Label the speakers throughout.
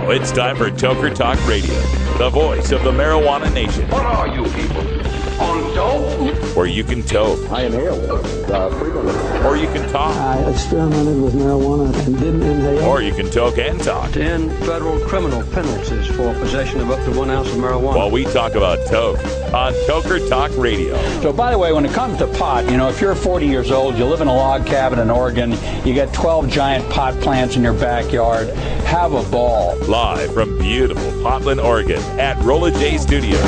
Speaker 1: Now it's time for Toker Talk Radio, the voice of the marijuana nation.
Speaker 2: What are you people? On dope?
Speaker 1: Where you can toke.
Speaker 3: I inhale frequently.
Speaker 1: Or you can talk.
Speaker 4: I experimented with marijuana and didn't inhale.
Speaker 1: Or you can toke and talk.
Speaker 5: 10 federal criminal penalties for possession of up to 1 ounce of marijuana.
Speaker 1: While we talk about toke on Toker Talk Radio.
Speaker 6: So, by the way, when it comes to pot, if you're 40 years old, you live in a log cabin in Oregon, you got 12 giant pot plants in your backyard, have a ball.
Speaker 1: Live from beautiful Portland, Oregon at Rolla J Studios.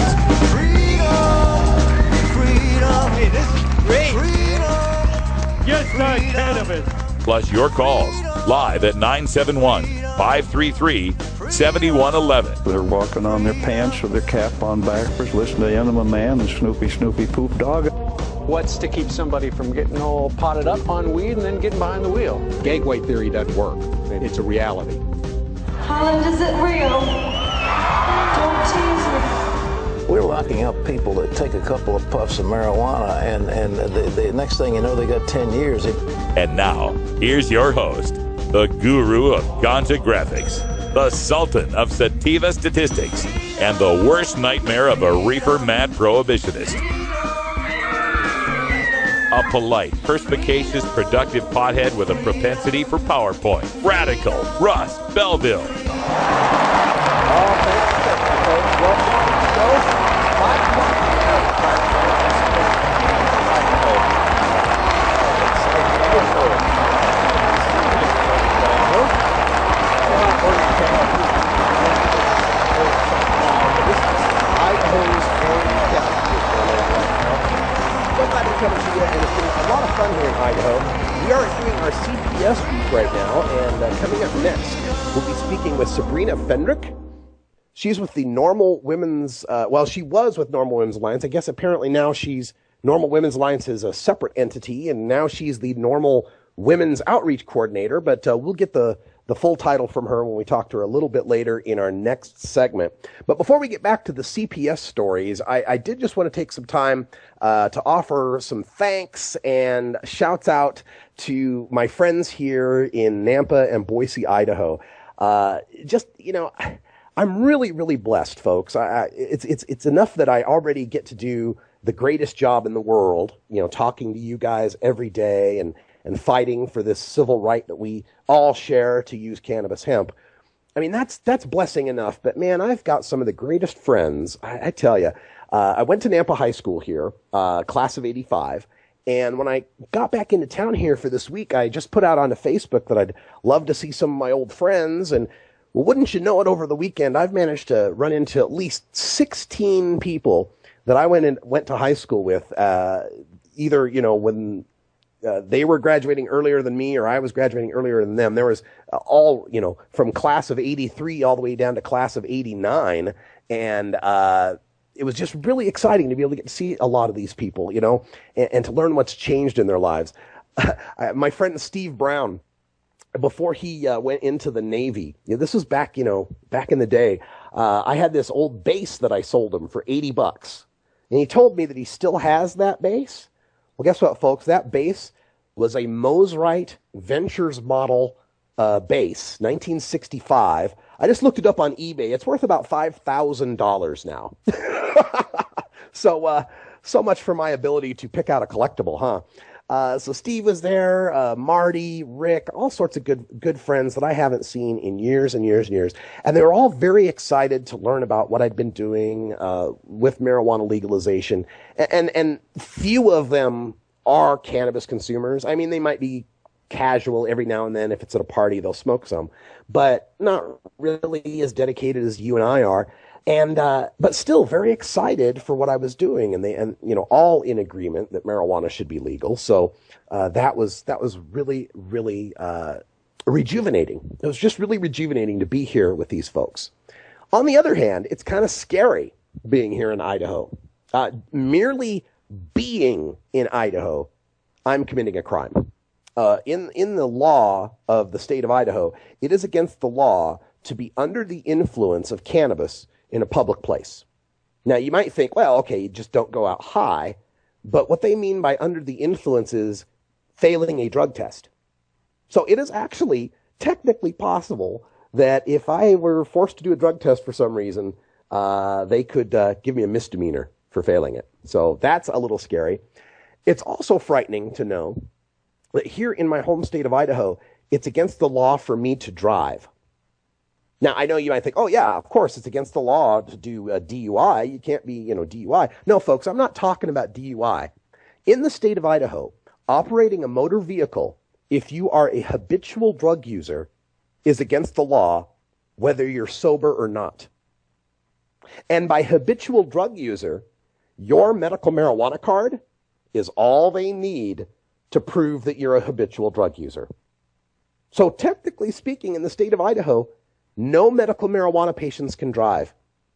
Speaker 7: Hey, this is great. Yes, not cannabis.
Speaker 1: Plus your calls live at 971-533-7111.
Speaker 3: They're walking on their pants with their cap on backwards, listening to Enema Man and Snoopy Poop Dog.
Speaker 8: What's to keep somebody from getting all potted up on weed and then getting behind the wheel? Gateway theory doesn't work. It's a reality.
Speaker 9: Holland, is it real? Don't tease me.
Speaker 10: We're locking up people that take a couple of puffs of marijuana, and the next thing you know, they got 10 years.
Speaker 1: And now, here's your host, the guru of ganja graphics, the sultan of sativa statistics, and the worst nightmare of a reefer mad prohibitionist. A polite, perspicacious, productive pothead with a propensity for PowerPoint. Radical Russ Belville.
Speaker 11: Coming to you, and it's been a lot of fun here in Idaho. We are doing our CPS week right now, and coming up next, we'll be speaking with Sabrina Fendrick. She's with the NORML Women's, she was with NORML Women's Alliance. I guess apparently now NORML Women's Alliance is a separate entity, and now she's the NORML Women's Outreach Coordinator, but we'll get the full title from her when we talk to her a little bit later in our next segment. But before we get back to the CPS stories, I did just want to take some time to offer some thanks and shouts out to my friends here in Nampa and Boise, Idaho. I'm really, really blessed, folks. It's enough that I already get to do the greatest job in the world, talking to you guys every day and fighting for this civil right that we all share to use cannabis hemp. I mean, that's blessing enough. But man, I've got some of the greatest friends. I tell you, I went to Nampa High School here, class of 85. And when I got back into town here for this week, I just put out onto Facebook that I'd love to see some of my old friends. And well, wouldn't you know it, over the weekend, I've managed to run into at least 16 people that I went to high school with, either, when they were graduating earlier than me, or I was graduating earlier than them. There was all, from class of 83 all the way down to class of 89. And it was just really exciting to be able to get to see a lot of these people, and to learn what's changed in their lives. My friend Steve Brown, before he went into the Navy, this was back in the day, I had this old bass that I sold him for $80. And he told me that he still has that bass. Well, guess what, folks? That bass was a Mosrite Ventures model bass, 1965. I just looked it up on eBay. It's worth about $5,000 now. So much for my ability to pick out a collectible, huh? So Steve was there, Marty, Rick, all sorts of good friends that I haven't seen in years and years and years. And they were all very excited to learn about what I'd been doing with marijuana legalization. And few of them are cannabis consumers. I mean, they might be casual every now and then. If it's at a party, they'll smoke some, but not really as dedicated as you and I are. And, but still very excited for what I was doing. And all in agreement that marijuana should be legal. So, that was really, really, rejuvenating. It was just really rejuvenating to be here with these folks. On the other hand, it's kind of scary being here in Idaho. Merely being in Idaho, I'm committing a crime. In the law of the state of Idaho, it is against the law to be under the influence of cannabis in a public place. Now, you might think, well, okay, you just don't go out high. But what they mean by under the influence is failing a drug test. So it is actually technically possible that if I were forced to do a drug test for some reason, they could give me a misdemeanor for failing it. So that's a little scary. It's also frightening to know that here in my home state of Idaho, it's against the law for me to drive. Now, I know you might think, oh, yeah, of course, it's against the law to do a DUI. You can't be, DUI. No, folks, I'm not talking about DUI. In the state of Idaho, operating a motor vehicle, if you are a habitual drug user, is against the law, whether you're sober or not. And by habitual drug user, your medical marijuana card is all they need to prove that you're a habitual drug user. So technically speaking, in the state of Idaho, no medical marijuana patients can drive,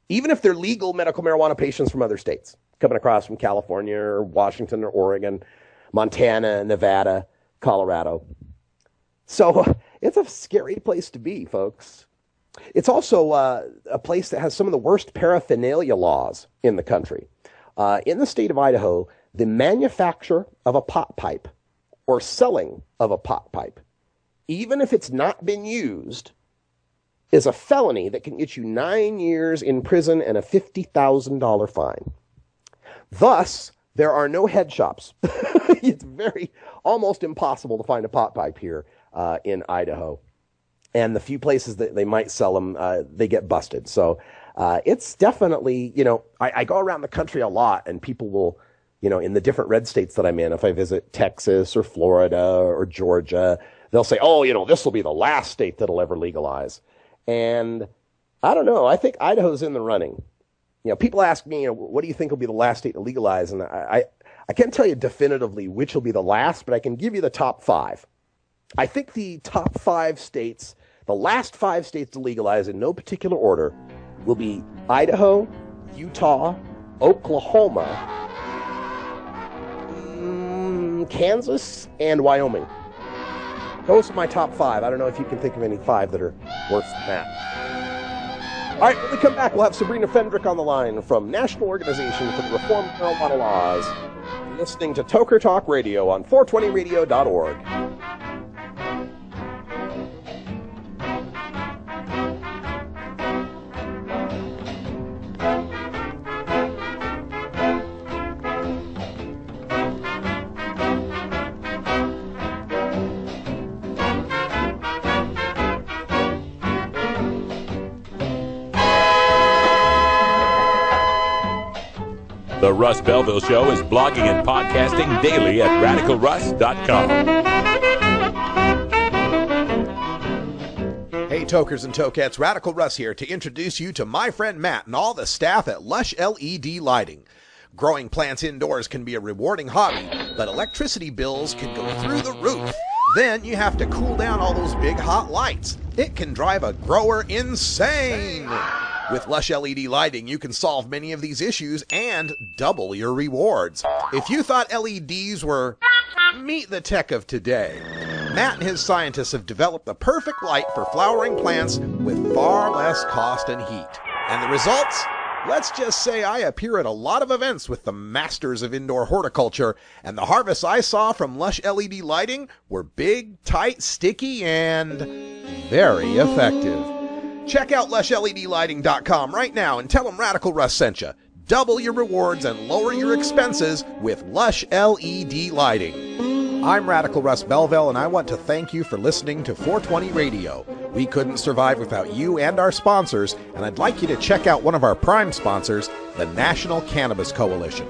Speaker 11: even if they're legal medical marijuana patients from other states, coming across from California or Washington or Oregon, Montana, Nevada, Colorado. So it's a scary place to be, folks. It's also a place that has some of the worst paraphernalia laws in the country. In the state of Idaho, the manufacture of a pot pipe or selling of a pot pipe, even if it's not been used, is a felony that can get you 9 years in prison and a $50,000 fine. Thus, there are no head shops. It's almost impossible to find a pot pipe here in Idaho. And the few places that they might sell them, they get busted. So it's definitely, I go around the country a lot, and people will, in the different red states that I'm in, if I visit Texas or Florida or Georgia, they'll say, oh, this will be the last state that'll ever legalize. And I don't know. I think Idaho's in the running. People ask me, what do you think will be the last state to legalize? And I can't tell you definitively which will be the last, but I can give you the top 5. I think the top 5 states, the last 5 states to legalize in no particular order, will be Idaho, Utah, Oklahoma, Kansas, and Wyoming. Those are my top 5. I don't know if you can think of any 5 that are worse than that. All right, when we come back, we'll have Sabrina Fendrick on the line from National Organization for the Reform of Marijuana Laws. You're listening to Toker Talk Radio on 420radio.org.
Speaker 1: The Russ Belville Show is blogging and podcasting daily at RadicalRuss.com.
Speaker 12: Hey, Tokers and Tokettes, Radical Russ here to introduce you to my friend Matt and all the staff at Lush LED Lighting. Growing plants indoors can be a rewarding hobby, but electricity bills can go through the roof. Then you have to cool down all those big hot lights. It can drive a grower insane. With Lush LED Lighting, you can solve many of these issues and double your rewards. If you thought LEDs were meet the tech of today, Matt and his scientists have developed the perfect light for flowering plants with far less cost and heat. And the results? Let's just say I appear at a lot of events with the masters of indoor horticulture, and the harvests I saw from Lush LED Lighting were big, tight, sticky, and very effective. Check out LushLEDlighting.com right now and tell them Radical Russ sent you. Double your rewards and lower your expenses with Lush LED Lighting. I'm Radical Russ Belville, and I want to thank you for listening to 420 Radio. We couldn't survive without you and our sponsors, and I'd like you to check out one of our prime sponsors, the National Cannabis Coalition.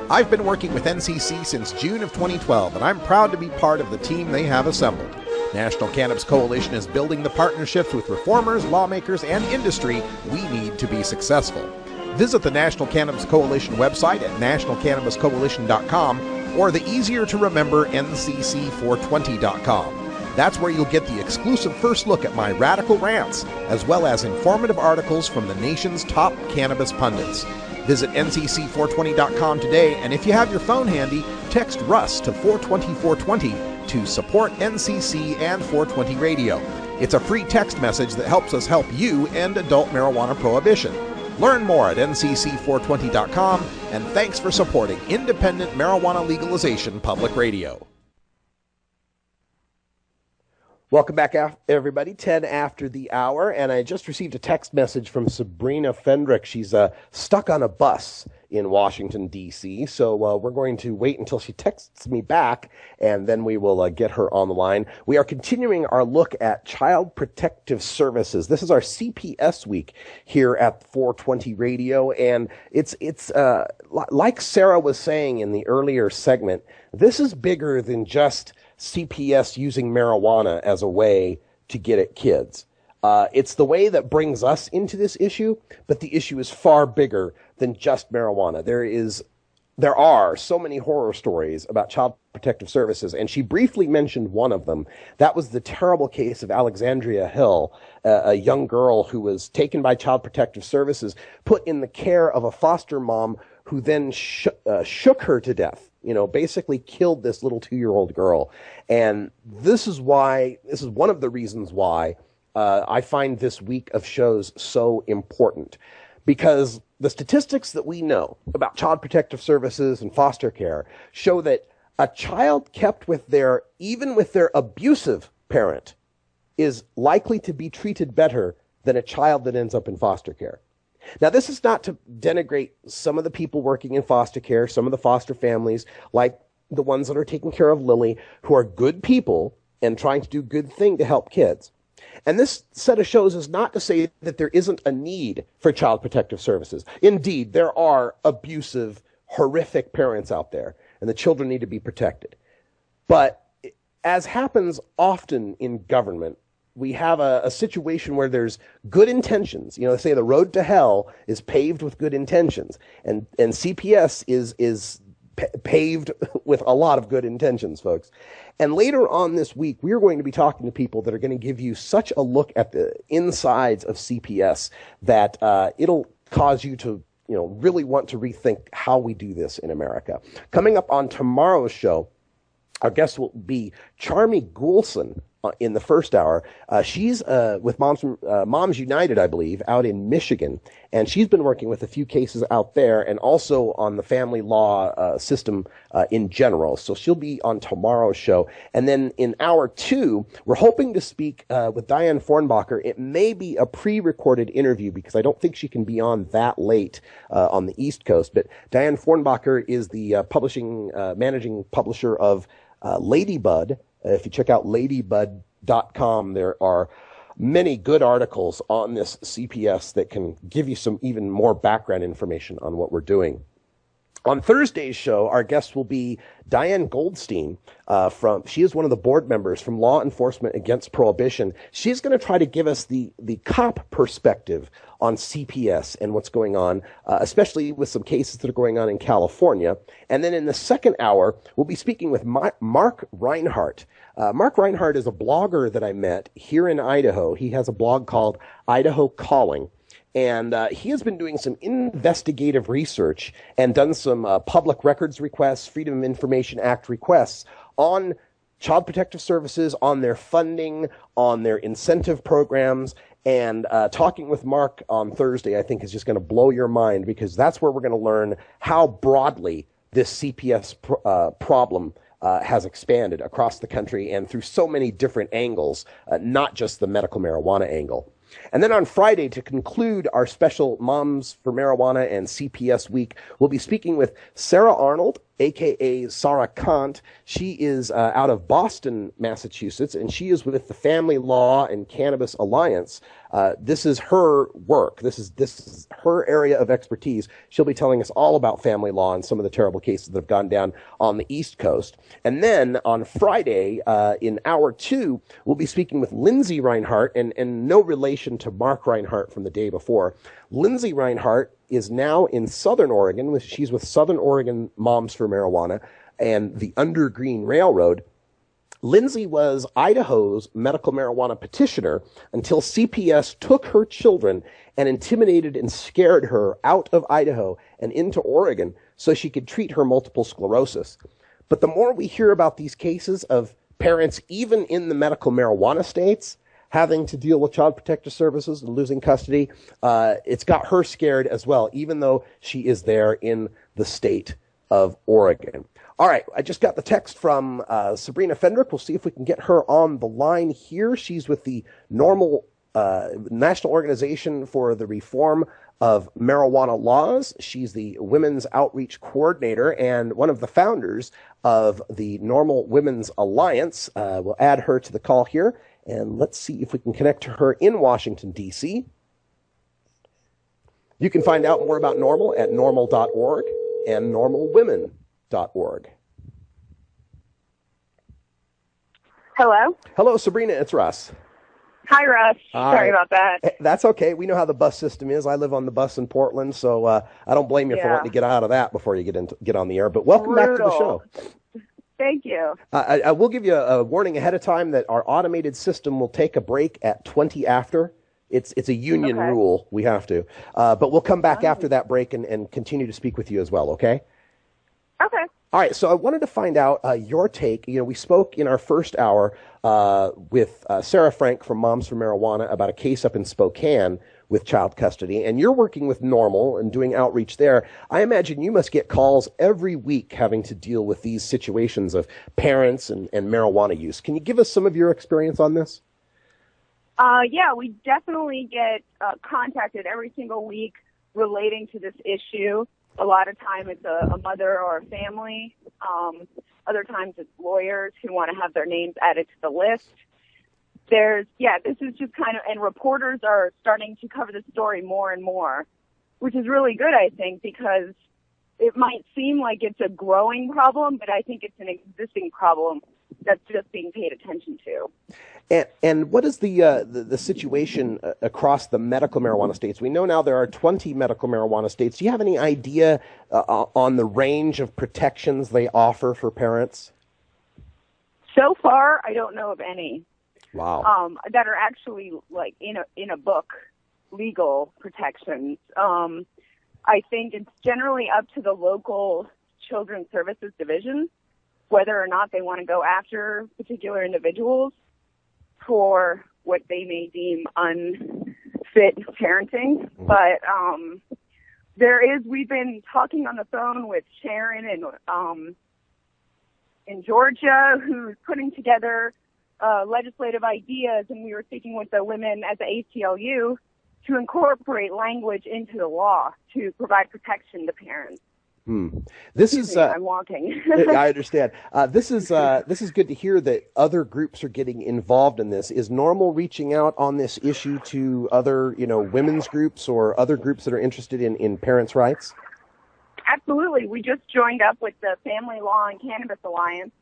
Speaker 12: I've been working with NCC since June of 2012, and I'm proud to be part of the team they have assembled. National Cannabis Coalition is building the partnerships with reformers, lawmakers, and industry we need to be successful. Visit the National Cannabis Coalition website at nationalcannabiscoalition.com or the easier-to-remember ncc420.com. That's where you'll get the exclusive first look at my radical rants, as well as informative articles from the nation's top cannabis pundits. Visit ncc420.com today, and if you have your phone handy, text Russ to 420-420 to support NCC and 420 Radio. It's a free text message that helps us help you end adult marijuana prohibition. Learn more at ncc420.com, and thanks for supporting independent marijuana legalization public radio.
Speaker 11: Welcome back, everybody. 10 after the hour, and I just received a text message from Sabrina Fendrick. She's stuck on a bus in Washington, D.C., so we're going to wait until she texts me back, and then we will get her on the line. We are continuing our look at Child Protective Services. This is our CPS week here at 420 Radio, and it's like Sarah was saying in the earlier segment, this is bigger than just CPS using marijuana as a way to get at kids. It's the way that brings us into this issue, but the issue is far bigger than just marijuana. There are so many horror stories about Child Protective Services, and she briefly mentioned one of them. That was the terrible case of Alexandria Hill, a young girl who was taken by Child Protective Services, put in the care of a foster mom who then shook her to death. Basically killed this little 2-year-old girl. And this is one of the reasons why I find this week of shows so important. Because the statistics that we know about Child Protective Services and foster care show that a child kept even with their abusive parent is likely to be treated better than a child that ends up in foster care. Now, this is not to denigrate some of the people working in foster care, some of the foster families, like the ones that are taking care of Lily, who are good people and trying to do good thing to help kids. And this set of shows is not to say that there isn't a need for Child Protective Services. Indeed, there are abusive, horrific parents out there, and the children need to be protected. But as happens often in government, we have a situation where there's good intentions. They say the road to hell is paved with good intentions, and CPS is paved with a lot of good intentions, folks. And later on this week, we are going to be talking to people that are going to give you such a look at the insides of CPS that it'll cause you to really want to rethink how we do this in America. Coming up on tomorrow's show, our guest will be Charmy Goulson. In the first hour, she's with Moms United, I believe, out in Michigan, and she's been working with a few cases out there, and also on the family law system in general. So she'll be on tomorrow's show, and then in hour 2, we're hoping to speak with Diane Fornbacher. It may be a pre-recorded interview because I don't think she can be on that late on the East Coast. But Diane Fornbacher is the managing publisher of Ladybud. If you check out ladybud.com, there are many good articles on this CPS that can give you some even more background information on what we're doing. On Thursday's show, our guest will be Diane Goldstein. She is one of the board members from Law Enforcement Against Prohibition. She's going to try to give us the cop perspective on CPS and what's going on, especially with some cases that are going on in California. And then in the second hour, we'll be speaking with Mark Reinhart. Mark Reinhart is a blogger that I met here in Idaho. He has a blog called Idaho Calling. And he has been doing some investigative research and done some public records requests, Freedom of Information Act requests on Child Protective Services, on their funding, on their incentive programs. And talking with Mark on Thursday, I think, is just going to blow your mind, because that's where we're going to learn how broadly this CPS problem has expanded across the country and through so many different angles, not just the medical marijuana angle. And then on Friday, to conclude our special Moms for Marijuana and CPS week, we'll be speaking with Sarah Arnold, a.k.a. Sarah Kant. She is out of Boston, Massachusetts, and she is with the Family Law and Cannabis Alliance. This is her work. This is her area of expertise. She'll be telling us all about family law and some of the terrible cases that have gone down on the East Coast. And then on Friday, in hour 2, we'll be speaking with Lindsay Reinhart, and no relation to Mark Reinhart from the day before. Lindsay Reinhart is now in Southern Oregon. She's with Southern Oregon Moms for Marijuana and the Undergreen Railroad. Lindsay was Idaho's medical marijuana petitioner until CPS took her children and intimidated and scared her out of Idaho and into Oregon so she could treat her multiple sclerosis. But the more we hear about these cases of parents, even in the medical marijuana states, having to deal with Child Protective Services and losing custody, it's got her scared as well, even though she is there in the state of Oregon. All right, I just got the text from Sabrina Fendrick. We'll see if we can get her on the line here. She's with the NORML National Organization for the Reform of Marijuana Laws. She's the Women's Outreach Coordinator and one of the founders of the NORML Women's Alliance. We'll add her to the call here, and let's see if we can connect to her in Washington, D.C. You can find out more about NORML at norml.org and normalwomen.org.
Speaker 13: Hello?
Speaker 11: Hello, Sabrina. It's Russ.
Speaker 13: Hi, Russ. Sorry about that.
Speaker 11: That's okay. We know how the bus system is. I live on the bus in Portland, so I don't blame you for wanting to get out of that before you get on the air. But welcome back to the show.
Speaker 13: Thank you.
Speaker 11: I will give you a warning ahead of time that our automated system will take a break at 20 after. It's a union rule. We have to. But we'll come back after that break and continue to speak with you as well, okay?
Speaker 13: Okay.
Speaker 11: All right, so I wanted to find out your take. You know, we spoke in our first hour with Sarah Frank from Moms for Marijuana about a case up in Spokane with child custody, and you're working with NORML and doing outreach there. I imagine you must get calls every week having to deal with these situations of parents and marijuana use. Can you give us some of your experience on this?
Speaker 13: Yeah, we definitely get contacted every single week relating to this issue. A lot of time it's a mother or a family. Other times it's lawyers who want to have their names added to the list. This is just kind of, and reporters are starting to cover the story more and more, which is really good, I think, because it might seem like it's a growing problem, but I think it's an existing problem that's just being paid attention to.
Speaker 11: And what is the situation across the medical marijuana states? We know now there are 20 medical marijuana states. Do you have any idea on the range of protections they offer for parents?
Speaker 13: So far, I don't know of any.
Speaker 11: Wow.
Speaker 13: That are actually like in a book, legal protections. I think it's generally up to the local children's services division whether or not they want to go after particular individuals for what they may deem unfit parenting. But we've been talking on the phone with Sharon in Georgia, who's putting together legislative ideas, and we were speaking with the women at the ACLU to incorporate language into the law to provide protection to parents.
Speaker 11: This is
Speaker 13: I'm walking.
Speaker 11: I understand. This is good to hear that other groups are getting involved in this. Is NORML reaching out on this issue to other, women's groups or other groups that are interested in parents' rights?
Speaker 13: Absolutely. We just joined up with the Family Law and Cannabis Alliance,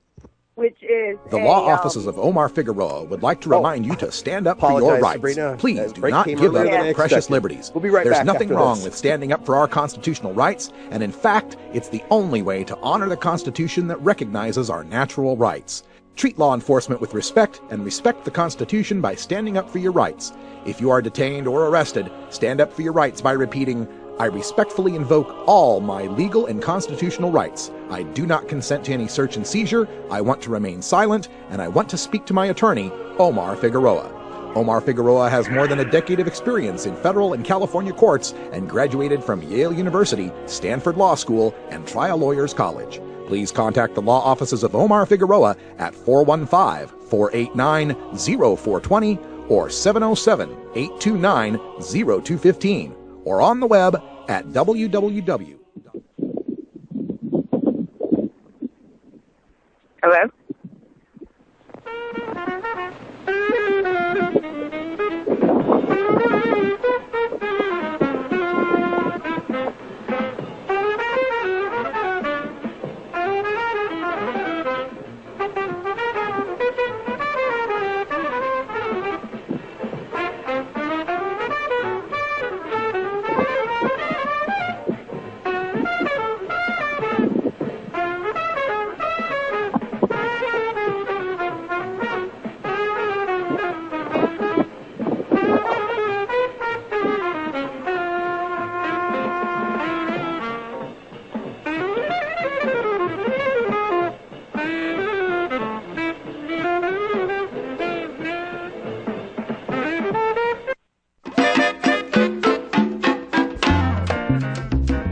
Speaker 13: which is
Speaker 12: the law offices of Omar Figueroa would like to remind you to stand up for your rights.
Speaker 11: Sabrina.
Speaker 12: Please do not give up your precious liberties.
Speaker 11: We'll be right back.
Speaker 12: There's nothing wrong
Speaker 11: this.
Speaker 12: with standing up for our constitutional rights, and in fact, it's the only way to honor the Constitution that recognizes our natural rights. Treat law enforcement with respect and respect the Constitution by standing up for your rights. If you are detained or arrested, stand up for your rights by repeating, "I respectfully invoke all my legal and constitutional rights. I do not consent to any search and seizure. I want to remain silent, and I want to speak to my attorney, Omar Figueroa." Omar Figueroa has more than a decade of experience in federal and California courts and graduated from Yale University, Stanford Law School, and Trial Lawyers College. Please contact the law offices of Omar Figueroa at 415-489-0420 or 707-829-0215. Or on the web at www.
Speaker 13: Hello?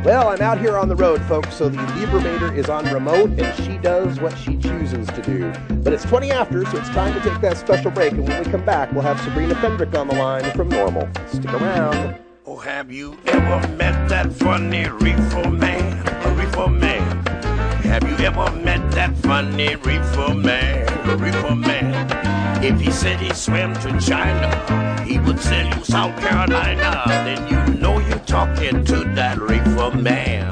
Speaker 11: Well, I'm out here on the road, folks, so the Liebermater is on remote, and she does what she chooses to do. But it's 20 after, so it's time to take that special break, and when we come back, we'll have Sabrina Fendrick on the line from NORML. Stick around.
Speaker 14: Oh, have you ever met that funny reefer man? A reefer man. Have you ever met that funny reefer man? A reefer man. If he said he swam to China, he would sell you South Carolina. Then you know you're talking to that reefer man.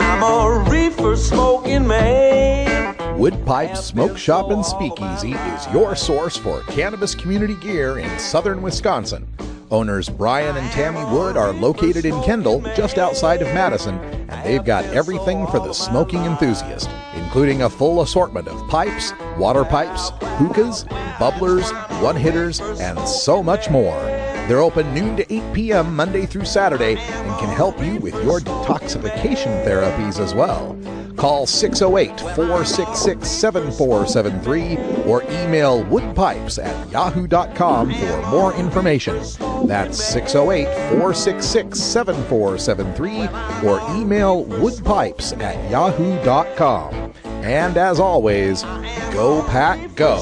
Speaker 15: I'm a reefer smoking man.
Speaker 12: Woodpipe Smoke Shop and Speakeasy is your source for cannabis community gear in southern Wisconsin. Owners Brian and Tammy Wood are located in Kendall, just outside of Madison, and they've got everything for the smoking enthusiast, including a full assortment of pipes, water pipes, hookahs, bubblers, one-hitters, and so much more. They're open noon to 8 p.m. Monday through Saturday and can help you with your detoxification therapies as well. Call 608-466-7473 or email woodpipes@yahoo.com for more information. That's 608-466-7473 or email woodpipes@yahoo.com. And as always, go Pack Go.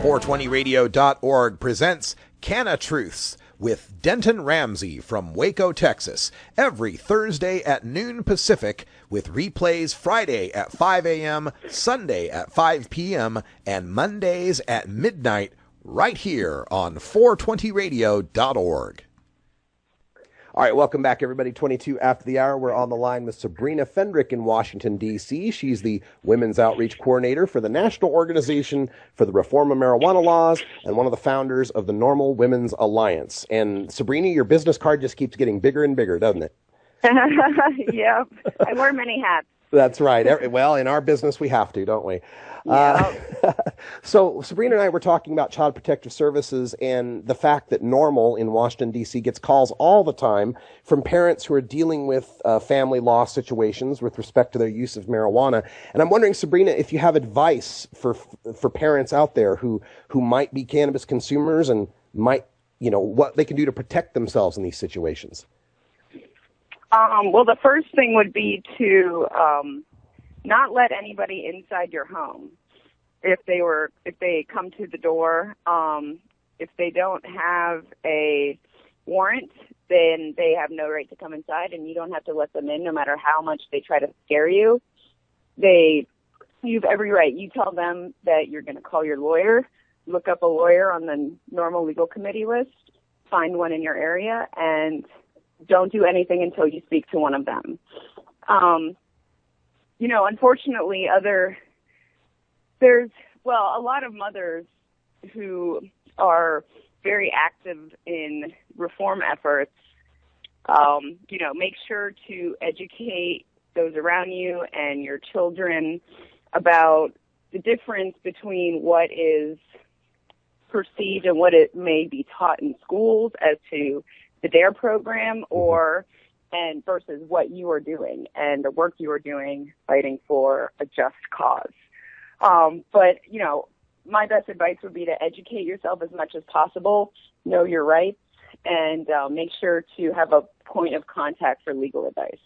Speaker 12: 420radio.org presents Canna Truths with Denton Ramsey from Waco, Texas, every Thursday at noon Pacific, with replays Friday at 5 a.m., Sunday at 5 p.m., and Mondays at midnight, right here on 420radio.org.
Speaker 11: All right, welcome back, everybody. 22 after the hour. We're on the line with Sabrina Fendrick in Washington, D.C. She's the Women's Outreach Coordinator for the National Organization for the Reform of Marijuana Laws and one of the founders of the NORML Women's Alliance. And Sabrina, your business card just keeps getting bigger and bigger, doesn't it?
Speaker 13: Yep. I wear many hats.
Speaker 11: That's right. Well, in our business, we have to, don't we? Yeah. So Sabrina and I were talking about Child Protective Services and the fact that NORML in Washington, D.C. gets calls all the time from parents who are dealing with family law situations with respect to their use of marijuana. And I'm wondering, Sabrina, if you have advice for parents out there who might be cannabis consumers and might, what they can do to protect themselves in these situations.
Speaker 13: Well, the first thing would be to not let anybody inside your home. If they come to the door, if they don't have a warrant, then they have no right to come inside, and you don't have to let them in, no matter how much they try to scare you. You've every right. You tell them that you're going to call your lawyer, look up a lawyer on the NORML legal committee list, find one in your area, and don't do anything until you speak to one of them. Unfortunately, there's a lot of mothers who are very active in reform efforts. Make sure to educate those around you and your children about the difference between what is perceived and what it may be taught in schools as to the D.A.R.E program and versus what you are doing and the work you are doing fighting for a just cause. But my best advice would be to educate yourself as much as possible, know your rights, and make sure to have a point of contact for legal advice.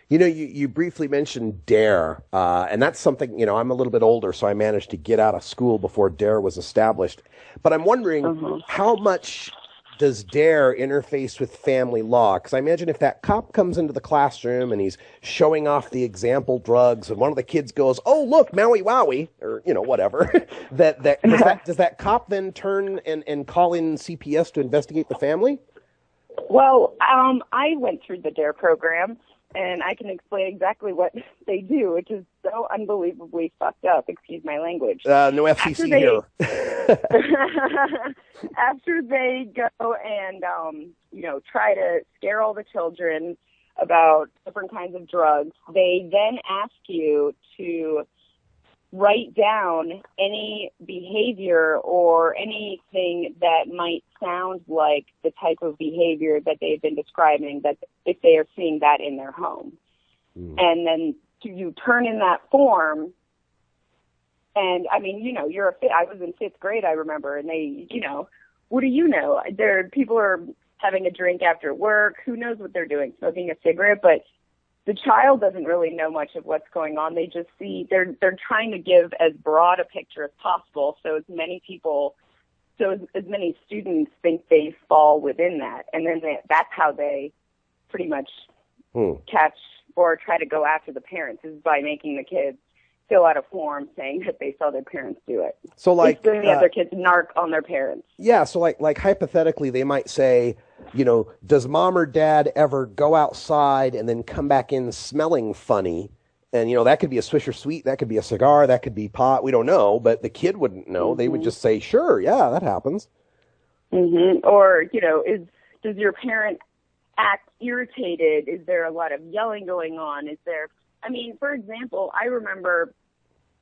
Speaker 11: You briefly mentioned D.A.R.E, and that's something, I'm a little bit older, so I managed to get out of school before D.A.R.E was established. But I'm wondering how much does D.A.R.E interface with family law? Because I imagine if that cop comes into the classroom and he's showing off the example drugs and one of the kids goes, "Oh, look, Maui Wowie," or, whatever, does that cop then turn and call in CPS to investigate the family?
Speaker 13: Well, I went through the D.A.R.E program, and I can explain exactly what they do, which is so unbelievably fucked up. Excuse my language.
Speaker 11: No FCC here.
Speaker 13: After they go and, try to scare all the children about different kinds of drugs, they then ask you to write down any behavior or anything that might sound like the type of behavior that they've been describing, that if they are seeing that in their home. And then you turn in that form And I mean, I was in 5th grade, I remember, and they, what do you know? People are having a drink after work. Who knows what they're doing, smoking a cigarette? But the child doesn't really know much of what's going on. They just see, they're trying to give as broad a picture as possible, so as many students think they fall within that. And then that's how they pretty much catch or try to go after the parents, is by making the kids fill out a form saying that they saw their parents do it.
Speaker 11: So like
Speaker 13: the other kids narc on their parents.
Speaker 11: Yeah, so like hypothetically they might say, does mom or dad ever go outside and then come back in smelling funny? And that could be a Swisher Sweet, that could be a cigar, that could be pot, we don't know, but the kid wouldn't know. They would just say, sure, yeah, that happens.
Speaker 13: Or, does your parent act irritated? Is there a lot of yelling going on? For example, I remember,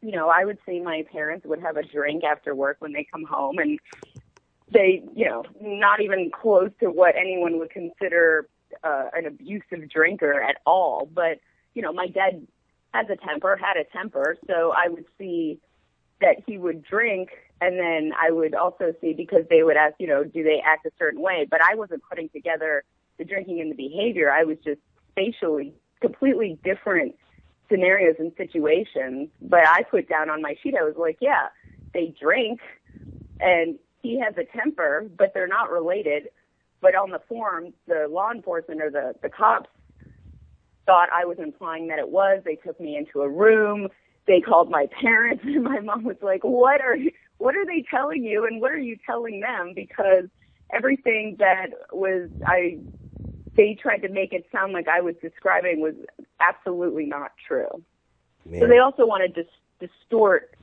Speaker 13: I would say my parents would have a drink after work when they come home, and they, not even close to what anyone would consider an abusive drinker at all. But, my dad had a temper, so I would see that he would drink, and then I would also see, because they would ask, do they act a certain way? But I wasn't putting together the drinking and the behavior. I was just spatially completely different scenarios and situations. But I put down on my sheet, I was like, yeah, they drink and he has a temper, but they're not related. But on the form, the law enforcement or the cops thought I was implying that it was. They took me into a room. They called my parents, and my mom was like, what are they telling you, and what are you telling them? Because everything that they tried to make it sound like I was describing was absolutely not true. Man. So they also wanted to distort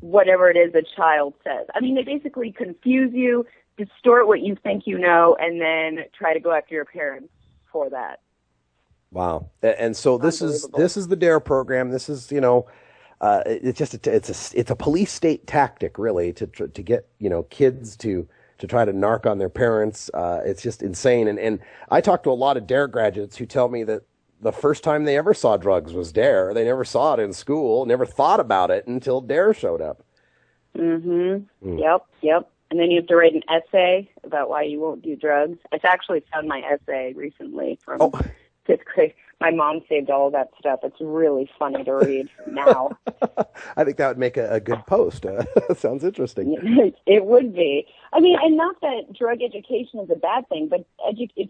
Speaker 13: whatever it is a child says. They basically confuse you, distort what you think you know, and then try to go after your parents for that.
Speaker 11: Wow. And so this is the D.A.R.E program. This is, it's a police state tactic, really, to get, kids to try to narc on their parents. It's just insane. And I talked to a lot of D.A.R.E graduates who tell me that the first time they ever saw drugs was D.A.R.E. They never saw it in school, never thought about it until D.A.R.E showed up.
Speaker 13: Yep. And then you have to write an essay about why you won't do drugs. I actually found my essay recently from 5th grade. My mom saved all of that stuff. It's really funny to read now.
Speaker 11: I think that would make a good post. Sounds interesting.
Speaker 13: It would be. And not that drug education is a bad thing, but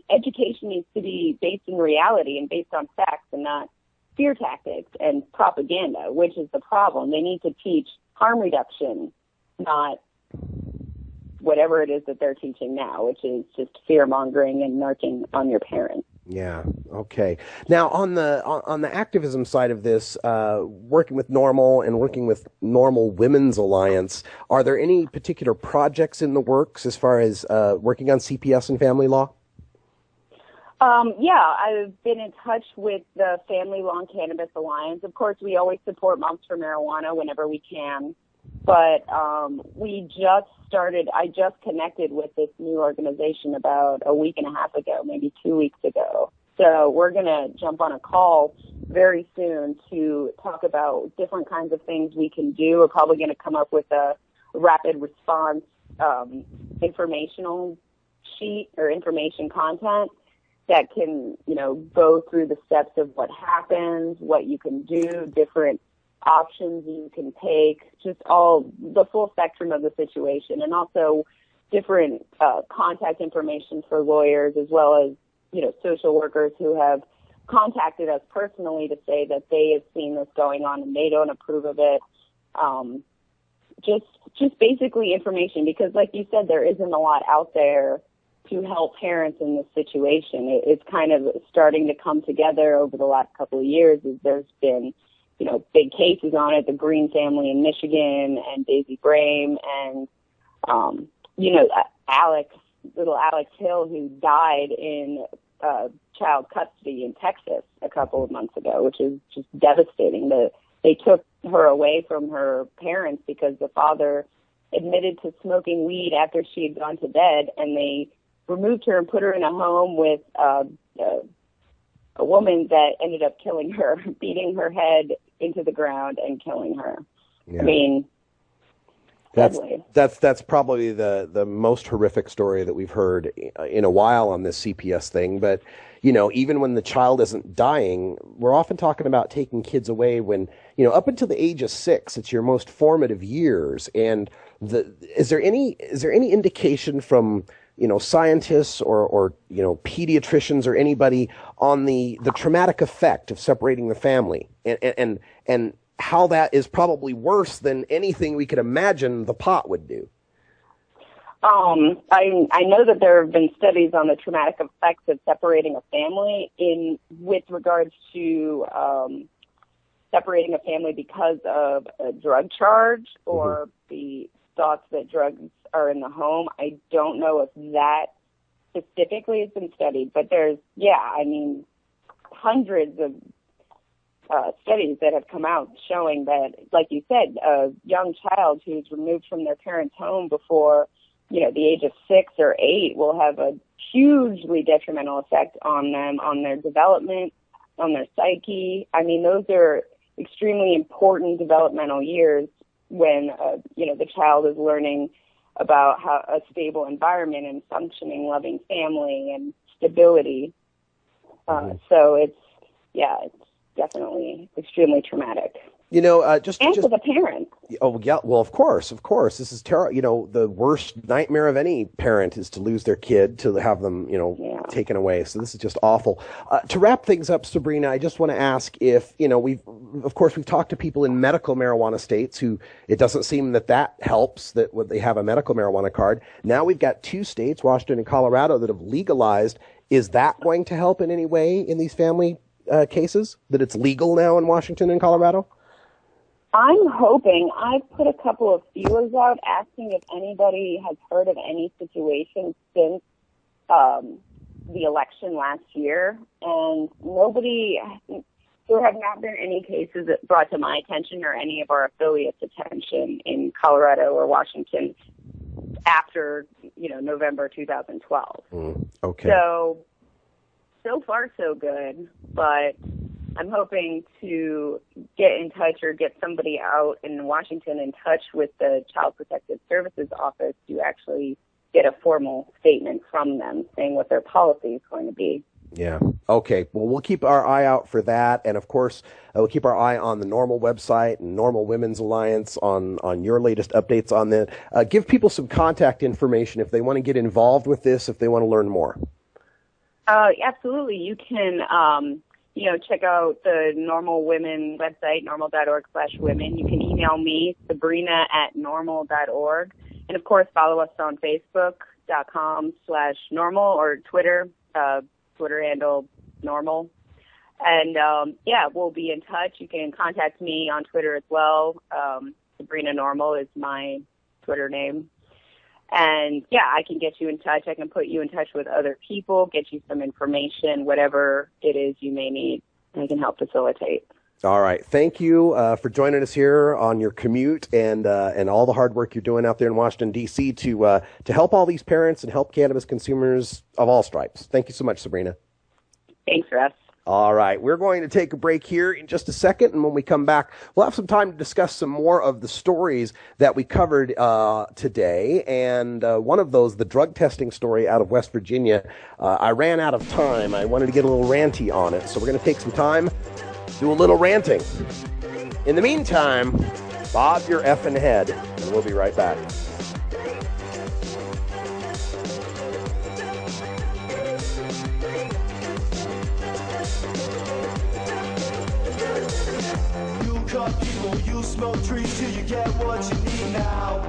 Speaker 13: education needs to be based in reality and based on facts and not fear tactics and propaganda, which is the problem. They need to teach harm reduction, not whatever it is that they're teaching now, which is just fear-mongering and narking on your parents.
Speaker 11: Yeah. Okay. Now, on the activism side of this, working with NORML and working with NORML Women's Alliance, are there any particular projects in the works as far as working on CPS and family law?
Speaker 13: Yeah, I've been in touch with the Family Law and Cannabis Alliance. Of course, we always support Moms for Marijuana whenever we can. But I just connected with this new organization about a week and a half ago, maybe 2 weeks ago. So we're going to jump on a call very soon to talk about different kinds of things we can do. We're probably going to come up with a rapid response informational sheet or information content that can, go through the steps of what happens, what you can do, different options you can take, just all the full spectrum of the situation, and also different contact information for lawyers as well as, social workers who have contacted us personally to say that they have seen this going on and they don't approve of it. Just basically information, because like you said, there isn't a lot out there to help parents in this situation. It's kind of starting to come together over the last couple of years as there's been big cases on it, the Green family in Michigan and Daisy Brame and, little Alex Hill, who died in child custody in Texas a couple of months ago, which is just devastating. They took her away from her parents because the father admitted to smoking weed after she had gone to bed, and they removed her and put her in a home with a woman that ended up killing her, beating her head into the ground and killing her.
Speaker 11: Yeah.
Speaker 13: I mean,
Speaker 11: that's probably the most horrific story that we've heard in a while on this CPS thing. But, you know, even when the child isn't dying, we're often talking about taking kids away when, you know, up until the age of 6, it's your most formative years. And is there any indication from, you know, scientists or you know, pediatricians or anybody on the traumatic effect of separating the family and how that is probably worse than anything we could imagine the pot would do?
Speaker 13: I know that there have been studies on the traumatic effects of separating a family with regards to separating a family because of a drug charge or the thoughts that drugs are in the home. I don't know if that specifically has been studied, but there's, I mean, hundreds of studies that have come out showing that, like you said, a young child who's removed from their parents' home before, you know, the age of 6 or 8 will have a hugely detrimental effect on them, on their development, on their psyche. I mean, those are extremely important developmental years when, you know, the child is learning about how a stable environment and functioning, loving family and stability. So it's definitely extremely traumatic.
Speaker 11: You know,
Speaker 13: and for the parents.
Speaker 11: Oh, yeah. Well, of course. This is terrible. You know, the worst nightmare of any parent is to lose their kid, to have them, you know, taken away. So this is just awful. To wrap things up, Sabrina, I just want to ask if, you know, we've talked to people in medical marijuana states who it doesn't seem that helps, that they have a medical marijuana card. Now we've got 2 states, Washington and Colorado, that have legalized. Is that going to help in any way in these family cases, that it's legal now in Washington and Colorado?
Speaker 13: I'm hoping. I've put a couple of feelers out asking if anybody has heard of any situations since the election last year, and there have not been any cases that brought to my attention or any of our affiliates' attention in Colorado or Washington after, you know, November 2012.
Speaker 11: Okay.
Speaker 13: So far so good, but I'm hoping to get in touch or get somebody out in Washington in touch with the Child Protective Services Office to actually get a formal statement from them saying what their policy is going to be.
Speaker 11: Yeah. Okay. Well, we'll keep our eye out for that. And of course, we'll keep our eye on the NORML website and NORML Women's Alliance on your latest updates on that. Give people some contact information if they want to get involved with this, if they want to learn more.
Speaker 13: Absolutely. You can, you know, check out the NORML Women website, normal.org/women. You can email me, sabrina@normal.org. And of course, follow us on Facebook.com/normal or Twitter, Twitter handle normal. And, we'll be in touch. You can contact me on Twitter as well. Sabrina Normal is my Twitter name. And, I can get you in touch. I can put you in touch with other people, get you some information, whatever it is you may need. I can help facilitate.
Speaker 11: All right. Thank you for joining us here on your commute and all the hard work you're doing out there in Washington, D.C. to help all these parents and help cannabis consumers of all stripes. Thank you so much, Sabrina.
Speaker 13: Thanks, Russ.
Speaker 11: All right, we're going to take a break here in just a second, and when we come back, we'll have some time to discuss some more of the stories that we covered today, and one of those, the drug testing story out of West Virginia. I ran out of time. I wanted to get a little ranty on it, so we're going to take some time, do a little ranting. In the meantime, bob your effing head, and we'll be right back.
Speaker 16: People, you smoke trees till you get what you need now.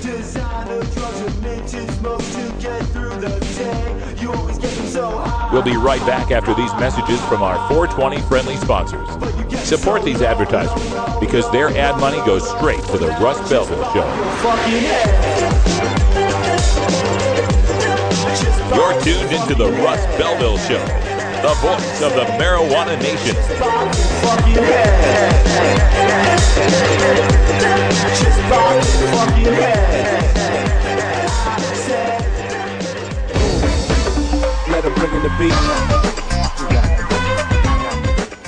Speaker 16: Designer drugs and minted smokes to get through the day. You always get them so high.
Speaker 1: We'll be right back after these messages from our 420 friendly sponsors. Support these advertisements because their ad money goes straight to the Russ Belville Show. You're tuned into the Russ Belville Show, the voice of the marijuana nation.
Speaker 12: Let him bring in the beat.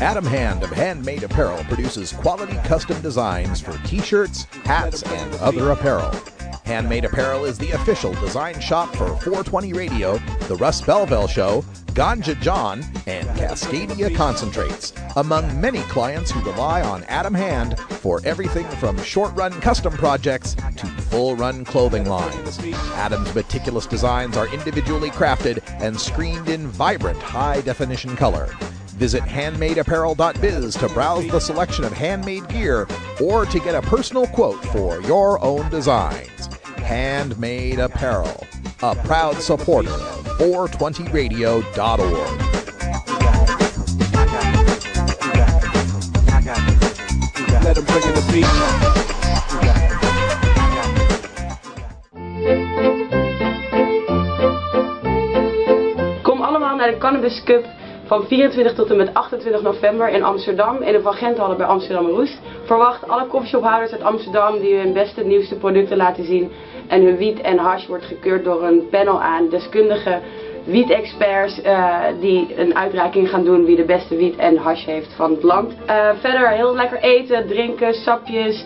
Speaker 12: At Adam Hand of Handmade Apparel produces quality custom designs for t-shirts, hats, and other apparel. Handmade Apparel is the official design shop for 420 Radio, The Russ Belville Show, Ganja John, and Cascadia Concentrates, among many clients who rely on Adam Hand for everything from short-run custom projects to full-run clothing lines. Adam's meticulous designs are individually crafted and screened in vibrant, high-definition color. Visit handmadeapparel.biz to browse the selection of handmade gear or to get a personal quote for your own designs. Handmade Apparel, a proud supporter of 420radio.org.
Speaker 16: Let 'em bring in the beat.
Speaker 17: Kom allemaal naar de Cannabis Cup van 24 tot en met 28 november in Amsterdam in de Van Genthallen bij Amsterdam Roest. Verwacht alle coffeeshophouders uit Amsterdam die hun beste nieuwste producten laten zien. En hun wiet en hash wordt gekeurd door een panel aan deskundige wiet-experts die een uitreiking gaan doen wie de beste wiet en hash heeft van het land. Verder heel lekker eten, drinken, sapjes,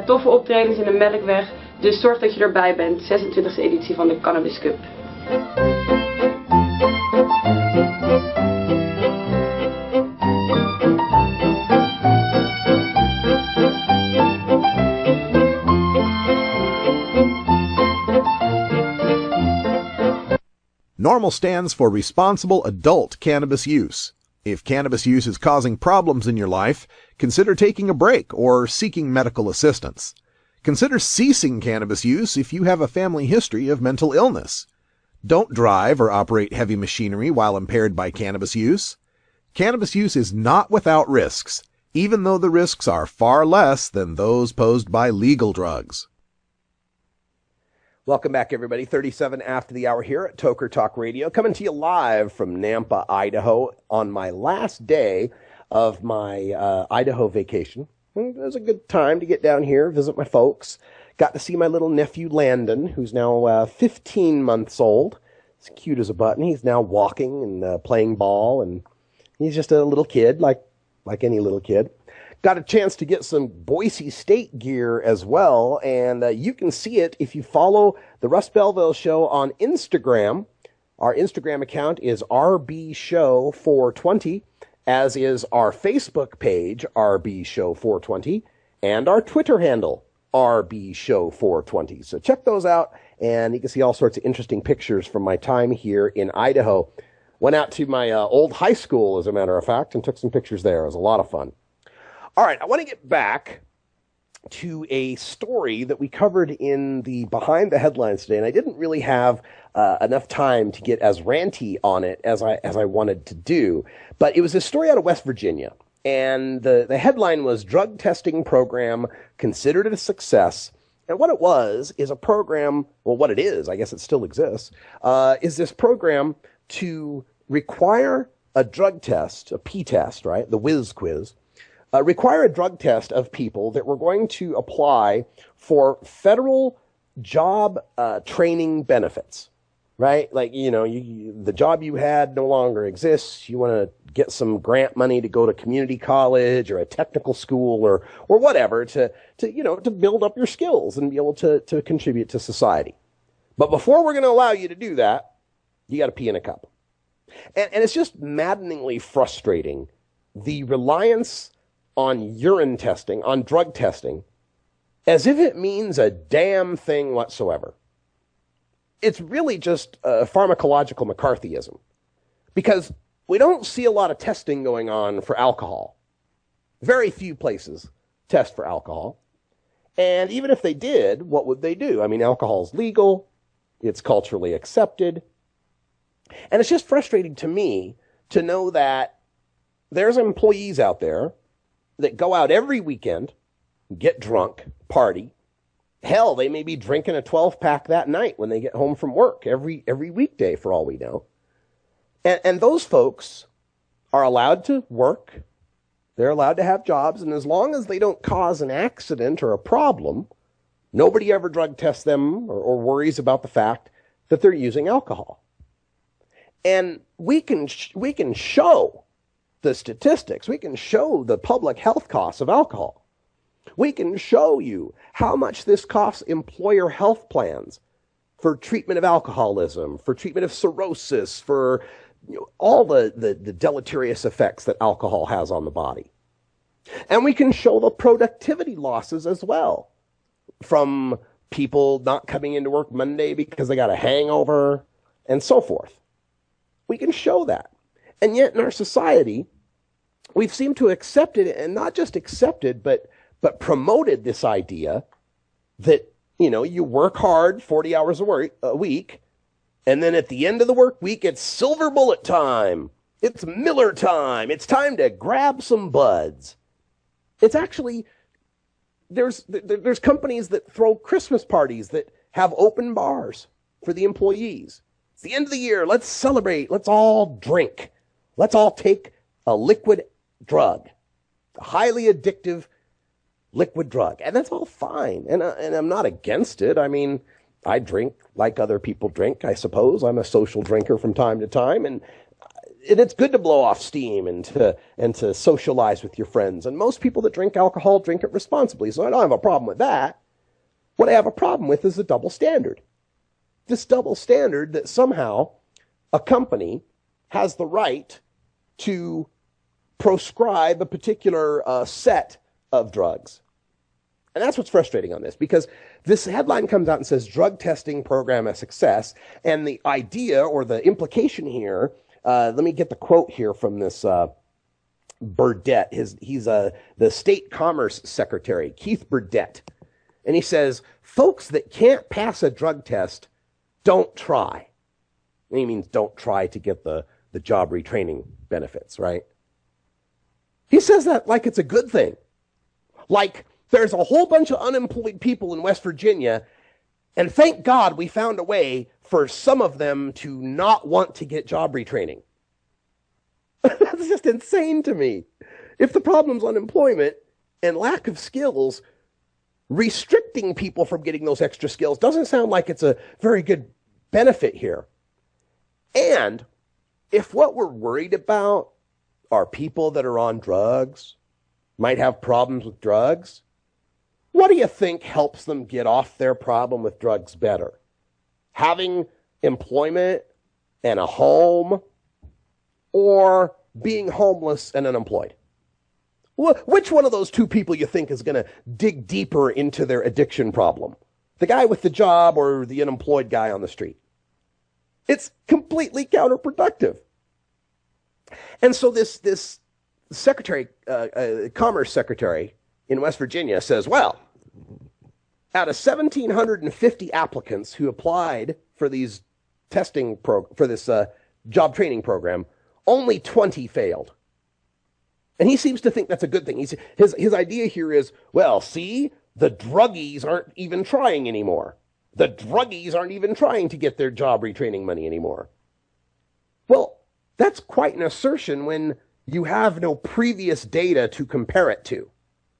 Speaker 17: toffe optredens in de Melkweg. Dus zorg dat je erbij bent, 26e editie van de Cannabis Cup.
Speaker 12: NORML stands for Responsible Adult Cannabis Use. If cannabis use is causing problems in your life, consider taking a break or seeking medical assistance. Consider ceasing cannabis use if you have a family history of mental illness. Don't drive or operate heavy machinery while impaired by cannabis use. Cannabis use is not without risks, even though the risks are far less than those posed by legal drugs.
Speaker 11: Welcome back, everybody. 37 after the hour here at Toker Talk Radio, coming to you live from Nampa, Idaho, on my last day of my Idaho vacation. It was a good time to get down here, visit my folks. Got to see my little nephew, Landon, who's now 15 months old. He's cute as a button. He's now walking and playing ball, and he's just a little kid, like any little kid. Got a chance to get some Boise State gear as well, and you can see it if you follow the Russ Belville Show on Instagram. Our Instagram account is RBShow420, as is our Facebook page, RBShow420, and our Twitter handle, RBShow420. So check those out, and you can see all sorts of interesting pictures from my time here in Idaho. Went out to my old high school, as a matter of fact, and took some pictures there. It was a lot of fun. All right, I want to get back to a story that we covered in the Behind the Headlines today, and I didn't really have enough time to get as ranty on it as I wanted to do. But it was a story out of West Virginia, and the headline was "Drug Testing Program Considered a Success." And what it was is a program, well, what it is, I guess it still exists, is this program to require a drug test, a P-test, right, the whiz quiz, require a drug test of people that were going to apply for federal job training benefits, right? Like, the job you had no longer exists. You want to get some grant money to go to community college or a technical school or whatever to build up your skills and be able to contribute to society. But before we're going to allow you to do that, you got to pee in a cup. And it's just maddeningly frustrating, the reliance on urine testing, on drug testing, as if it means a damn thing whatsoever. It's really just pharmacological McCarthyism, because we don't see a lot of testing going on for alcohol. Very few places test for alcohol. And even if they did, what would they do? I mean, alcohol's legal. It's culturally accepted. And it's just frustrating to me to know that there's employees out there that go out every weekend, get drunk, party. Hell, they may be drinking a 12-pack that night when they get home from work every weekday, for all we know. And those folks are allowed to work. They're allowed to have jobs. And as long as they don't cause an accident or a problem, nobody ever drug tests them or worries about the fact that they're using alcohol. And we can show the statistics. We can show the public health costs of alcohol. We can show you how much this costs employer health plans for treatment of alcoholism, for treatment of cirrhosis, for all the deleterious effects that alcohol has on the body. And we can show the productivity losses as well, from people not coming into work Monday because they got a hangover and so forth. We can show that. And yet in our society, we've seemed to accept it, and not just accepted, but promoted this idea that, you work hard 40 hours a week, and then at the end of the work week, it's silver bullet time. It's Miller time. It's time to grab some buds. It's actually, there's companies that throw Christmas parties that have open bars for the employees. It's the end of the year. Let's celebrate. Let's all drink. Let's all take a liquid drug, a highly addictive liquid drug. And that's all fine. And I'm not against it. I mean, I drink like other people drink, I suppose. I'm a social drinker from time to time. And it's good to blow off steam and to socialize with your friends. And most people that drink alcohol drink it responsibly. So I don't have a problem with that. What I have a problem with is the double standard. This double standard that somehow a company has the right to proscribe a particular set of drugs. And that's what's frustrating on this, because this headline comes out and says drug testing program a success. And the idea or the implication here, let me get the quote here from this Burdett. He's the State Commerce Secretary, Keith Burdett. And he says, folks that can't pass a drug test don't try. And he means don't try to get the job retraining benefits, right? He says that like it's a good thing. Like there's a whole bunch of unemployed people in West Virginia, and thank God we found a way for some of them to not want to get job retraining. That's just insane to me. If the problem's unemployment and lack of skills, restricting people from getting those extra skills doesn't sound like it's a very good benefit here. And if what we're worried about are people that are on drugs, might have problems with drugs, what do you think helps them get off their problem with drugs better? Having employment and a home, or being homeless and unemployed? Which one of those two people you think is going to dig deeper into their addiction problem? The guy with the job or the unemployed guy on the street? It's completely counterproductive. And so this secretary, Commerce Secretary in West Virginia says, well, out of 1,750 applicants who applied for these for this job training program, only 20 failed. And he seems to think that's a good thing. His idea here is, well, see, the druggies aren't even trying anymore. The druggies aren't even trying to get their job retraining money anymore. Well, that's quite an assertion when you have no previous data to compare it to,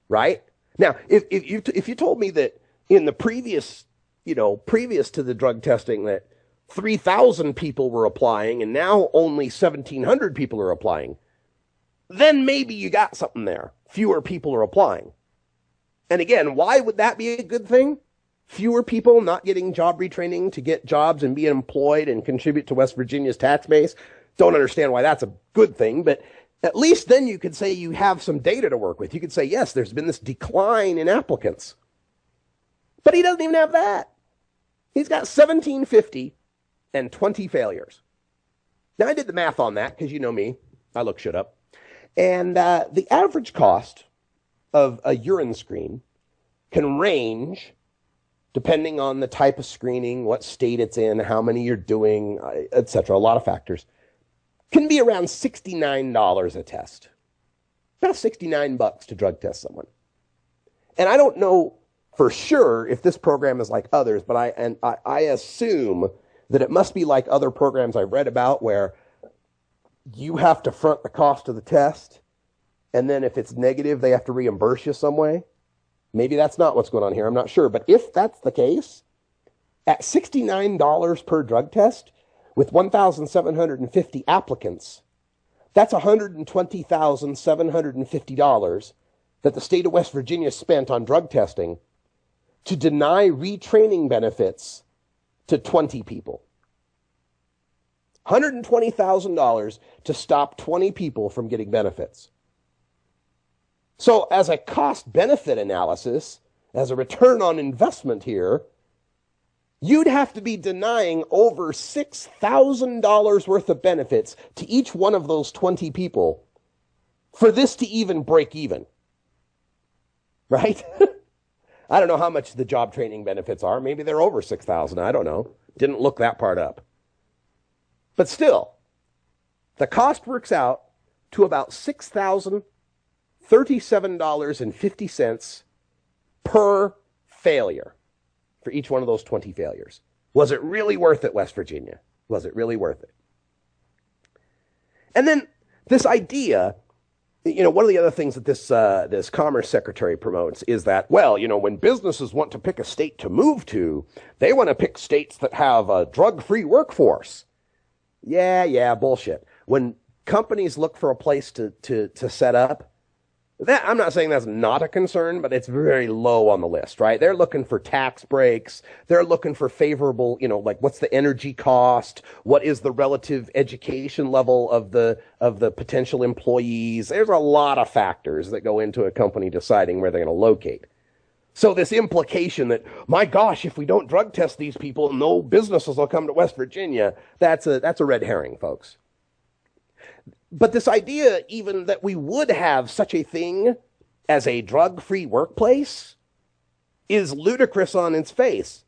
Speaker 11: right? Now, if you told me that in the previous to the drug testing that 3,000 people were applying and now only 1,700 people are applying, then maybe you got something there. Fewer people are applying. And again, why would that be a good thing? Fewer people not getting job retraining to get jobs and be employed and contribute to West Virginia's tax base. Don't understand why that's a good thing, but at least then you could say you have some data to work with. You could say, yes, there's been this decline in applicants. But he doesn't even have that. He's got 1,750 and 20 failures. Now, I did the math on that because you know me. I look shit up. And the average cost of a urine screen can range, depending on the type of screening, what state it's in, how many you're doing, etc., a lot of factors, can be around $69 a test. About $69 to drug test someone. And I don't know for sure if this program is like others, but I assume that it must be like other programs I've read about where you have to front the cost of the test, and then if it's negative, they have to reimburse you some way. Maybe that's not what's going on here. I'm not sure. But if that's the case, at $69 per drug test, with 1,750 applicants, That's $120,750 that the state of West Virginia spent on drug testing to deny retraining benefits to 20 people. $120,000 to stop 20 people from getting benefits. So as a cost-benefit analysis, as a return on investment here, you'd have to be denying over $6,000 worth of benefits to each one of those 20 people for this to even break even. Right? I don't know how much the job training benefits are. Maybe they're over $6,000. I don't know. Didn't look that part up. But still, the cost works out to about $6,037.50 per failure for each one of those 20 failures. Was it really worth it, West Virginia? Was it really worth it? And then this idea, one of the other things that this Commerce Secretary promotes is that, well, when businesses want to pick a state to move to, they want to pick states that have a drug-free workforce. Yeah, bullshit. When companies look for a place to set up, that, I'm not saying that's not a concern, but it's very low on the list, right? They're looking for tax breaks. They're looking for favorable, like what's the energy cost? What is the relative education level of the potential employees? There's a lot of factors that go into a company deciding where they're going to locate. So this implication that, my gosh, if we don't drug test these people, no businesses will come to West Virginia, that's a red herring, folks. But this idea even that we would have such a thing as a drug-free workplace is ludicrous on its face.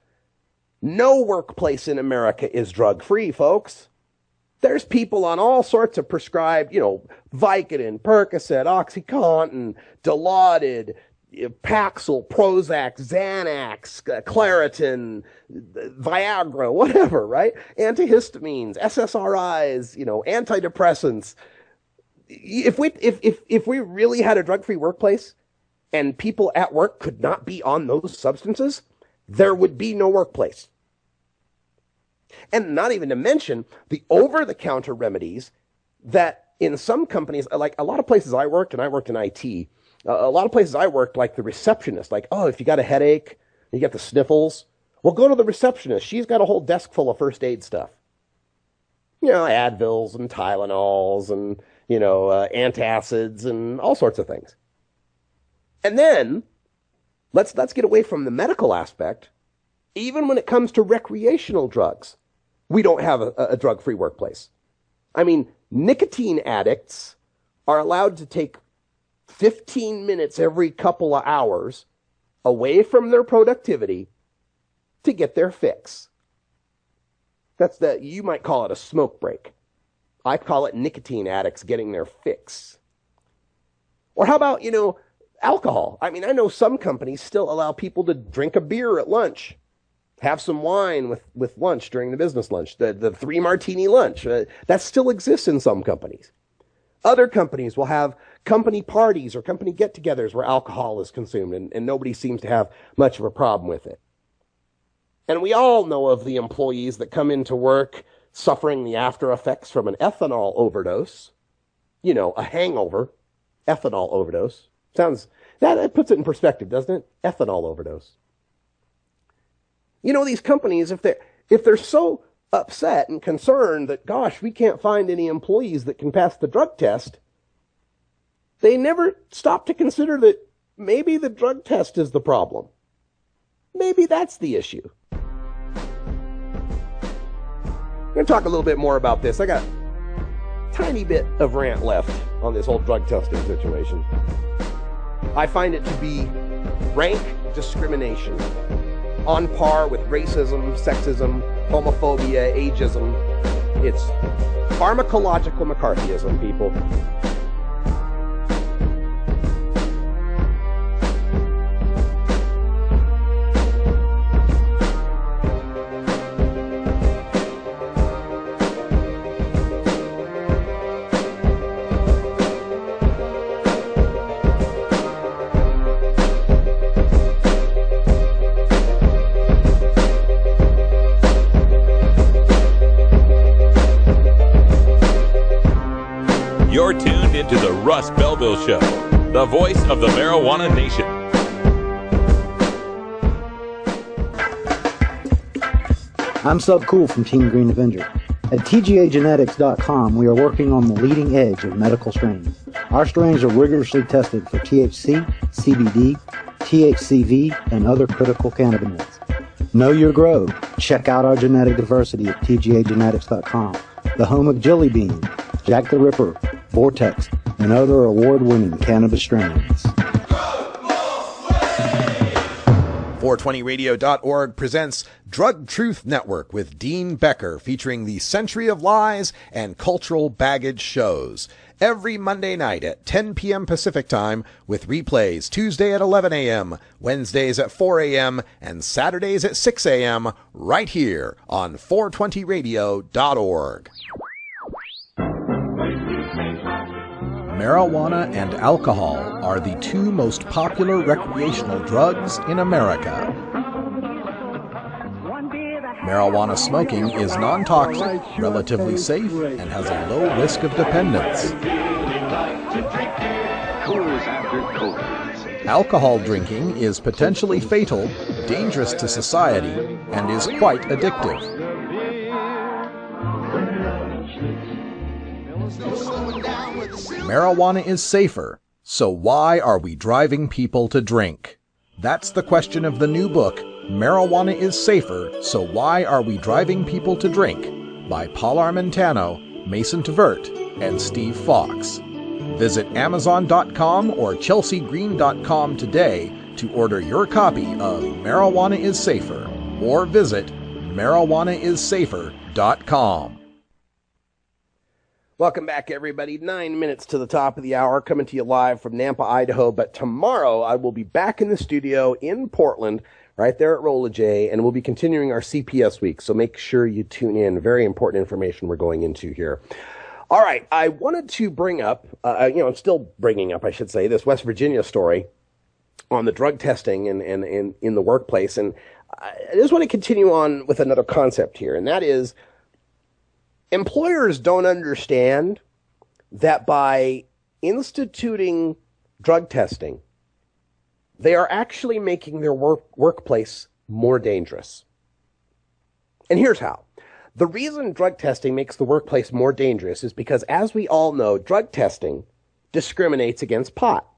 Speaker 11: No workplace in America is drug-free, folks. There's people on all sorts of prescribed, Vicodin, Percocet, OxyContin, Dilaudid, Paxil, Prozac, Xanax, Claritin, Viagra, whatever, right? Antihistamines, SSRIs, antidepressants. If we really had a drug-free workplace and people at work could not be on those substances, there would be no workplace. And not even to mention the over-the-counter remedies that in some companies, like a lot of places I worked, and I worked in IT, a lot of places I worked, like the receptionist, like, oh, if you got a headache, you get the sniffles, well, go to the receptionist. She's got a whole desk full of first aid stuff. Advils and Tylenols and, antacids and all sorts of things. And then, let's get away from the medical aspect. Even when it comes to recreational drugs, we don't have a drug-free workplace. I mean, nicotine addicts are allowed to take 15 minutes every couple of hours away from their productivity to get their fix. You might call it a smoke break. I call it nicotine addicts getting their fix. Or how about, alcohol? I mean, I know some companies still allow people to drink a beer at lunch, have some wine with lunch during the business lunch, the 3-martini lunch. That still exists in some companies. Other companies will have company parties or company get-togethers where alcohol is consumed, and nobody seems to have much of a problem with it. And we all know of the employees that come into work suffering the after effects from an ethanol overdose. A hangover, ethanol overdose. That puts it in perspective, doesn't it? Ethanol overdose. These companies, if they're so upset and concerned that, gosh, we can't find any employees that can pass the drug test, they never stop to consider that maybe the drug test is the problem. Maybe that's the issue. I'm going to talk a little bit more about this. I got a tiny bit of rant left on this whole drug testing situation. I find it to be rank discrimination, on par with racism, sexism, homophobia, ageism. It's pharmacological McCarthyism, people.
Speaker 1: it to the Russ Belville Show, the voice of the marijuana nation.
Speaker 18: I'm Sub Cool from Team Green Avenger. At TGAgenetics.com, we are working on the leading edge of medical strains. Our strains are rigorously tested for THC, CBD, THCV, and other critical cannabinoids. Know your grow. Check out our genetic diversity at TGAgenetics.com, the home of Jelly Bean, Jack the Ripper, Vortex, and other award-winning cannabis strains.
Speaker 12: 420radio.org presents Drug Truth Network with Dean Becker, featuring the Century of Lies and Cultural Baggage shows. Every Monday night at 10 p.m. Pacific Time, with replays Tuesday at 11 a.m., Wednesdays at 4 a.m., and Saturdays at 6 a.m., right here on 420radio.org. Marijuana and alcohol are the two most popular recreational drugs in America. Marijuana smoking is non-toxic, relatively safe, and has a low risk of dependence. Alcohol drinking is potentially fatal, dangerous to society, and is quite addictive. Marijuana is safer, so why are we driving people to drink? That's the question of the new book, Marijuana is Safer, So Why Are We Driving People to Drink? By Paul Armentano, Mason Tvert, and Steve Fox. Visit Amazon.com or ChelseaGreen.com today to order your copy of Marijuana is Safer, or visit marijuanaissafer.com.
Speaker 11: Welcome back, everybody. 9 minutes to the top of the hour, coming to you live from Nampa, Idaho. But tomorrow I will be back in the studio in Portland, right there at Rolla J, and we'll be continuing our CPS week. So make sure you tune in. Very important information we're going into here. All right, I wanted to bring up, I'm still bringing up, I should say, this West Virginia story on the drug testing and in the workplace. And I just want to continue on with another concept here, and that is, employers don't understand that by instituting drug testing, they are actually making their workplace more dangerous. And here's how. The reason drug testing makes the workplace more dangerous is because, as we all know, drug testing discriminates against pot.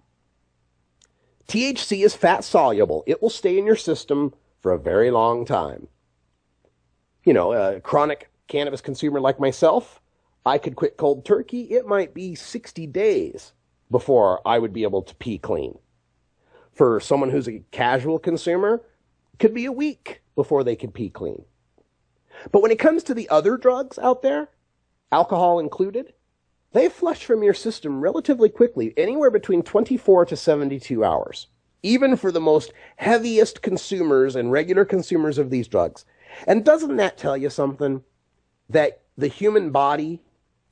Speaker 11: THC is fat soluble. It will stay in your system for a very long time. You know, a chronic cannabis consumer like myself, I could quit cold turkey. It might be 60 days before I would be able to pee clean. For someone who's a casual consumer, it could be a week before they could pee clean. But when it comes to the other drugs out there, alcohol included, they flush from your system relatively quickly, anywhere between 24 to 72 hours, even for the most heaviest consumers and regular consumers of these drugs. And doesn't that tell you something? That the human body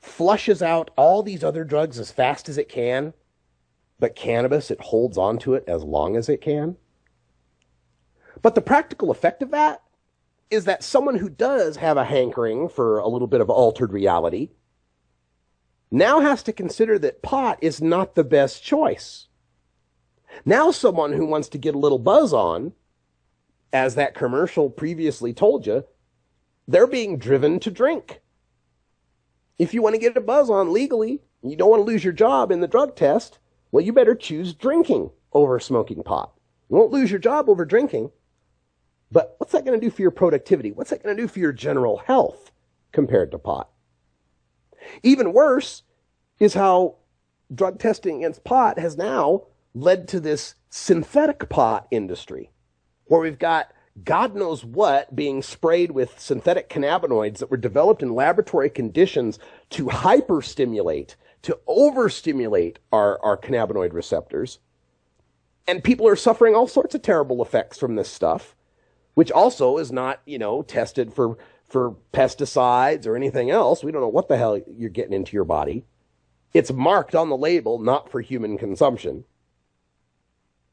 Speaker 11: flushes out all these other drugs as fast as it can, but cannabis, it holds on to it as long as it can. But the practical effect of that is that someone who does have a hankering for a little bit of altered reality now has to consider that pot is not the best choice. Now someone who wants to get a little buzz on, as that commercial previously told you, they're being driven to drink. If you want to get a buzz on legally, you don't want to lose your job in the drug test, well, you better choose drinking over smoking pot. You won't lose your job over drinking, but what's that going to do for your productivity? What's that going to do for your general health compared to pot? Even worse is how drug testing against pot has now led to this synthetic pot industry, where we've got God knows what being sprayed with synthetic cannabinoids that were developed in laboratory conditions to hyperstimulate, to overstimulate our cannabinoid receptors. And people are suffering all sorts of terrible effects from this stuff, which also is not, tested for pesticides or anything else. We don't know what the hell you're getting into your body. It's marked on the label, not for human consumption.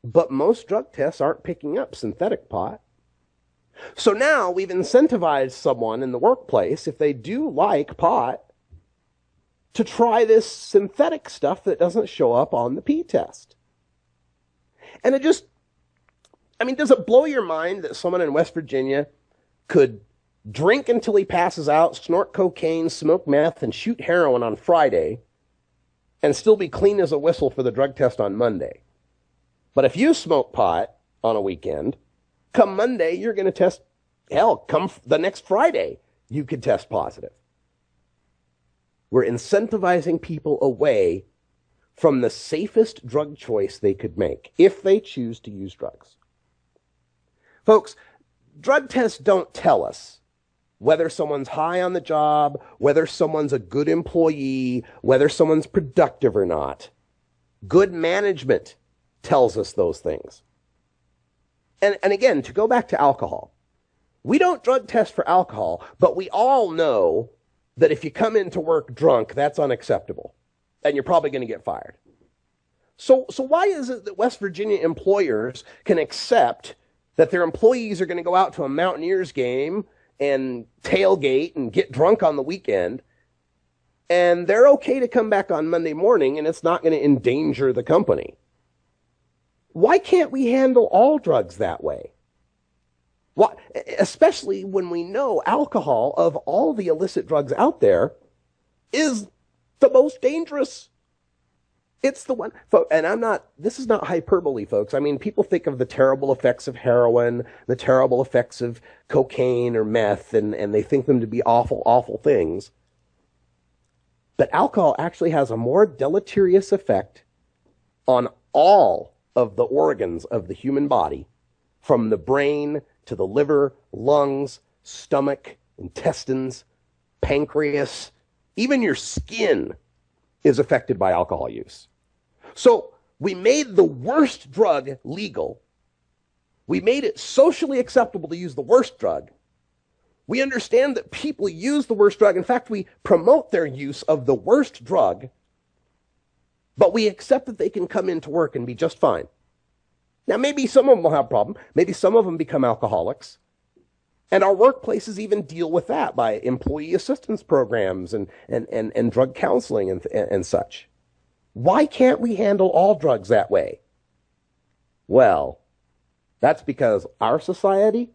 Speaker 11: But most drug tests aren't picking up synthetic pot. So now we've incentivized someone in the workplace, if they do like pot, to try this synthetic stuff that doesn't show up on the P-test. And it just, I mean, does it blow your mind that someone in West Virginia could drink until he passes out, snort cocaine, smoke meth, and shoot heroin on Friday, and still be clean as a whistle for the drug test on Monday? But if you smoke pot on a weekend, come Monday, you're going to test, hell, come the next Friday, you could test positive. We're incentivizing people away from the safest drug choice they could make if they choose to use drugs. Folks, drug tests don't tell us whether someone's high on the job, whether someone's a good employee, whether someone's productive or not. Good management tells us those things. And again, to go back to alcohol, we don't drug test for alcohol, but we all know that if you come into work drunk, that's unacceptable, and you're probably going to get fired. So why is it that West Virginia employers can accept that their employees are going to go out to a Mountaineers game and tailgate and get drunk on the weekend, and they're okay to come back on Monday morning and it's not going to endanger the company? Why can't we handle all drugs that way? Why, especially when we know alcohol, of all the illicit drugs out there, is the most dangerous. It's the one, and this is not hyperbole, folks. I mean, people think of the terrible effects of heroin, the terrible effects of cocaine or meth, and they think them to be awful, awful things. But alcohol actually has a more deleterious effect on all of the organs of the human body, from the brain to the liver, lungs, stomach, intestines, pancreas, even your skin is affected by alcohol use. So we made the worst drug legal. We made it socially acceptable to use the worst drug. We understand that people use the worst drug. In fact, we promote their use of the worst drug, but we accept that they can come into work and be just fine. Now, maybe some of them will have a problem. Maybe some of them become alcoholics. And our workplaces even deal with that by employee assistance programs and drug counseling and such. Why can't we handle all drugs that way? Well, that's because our society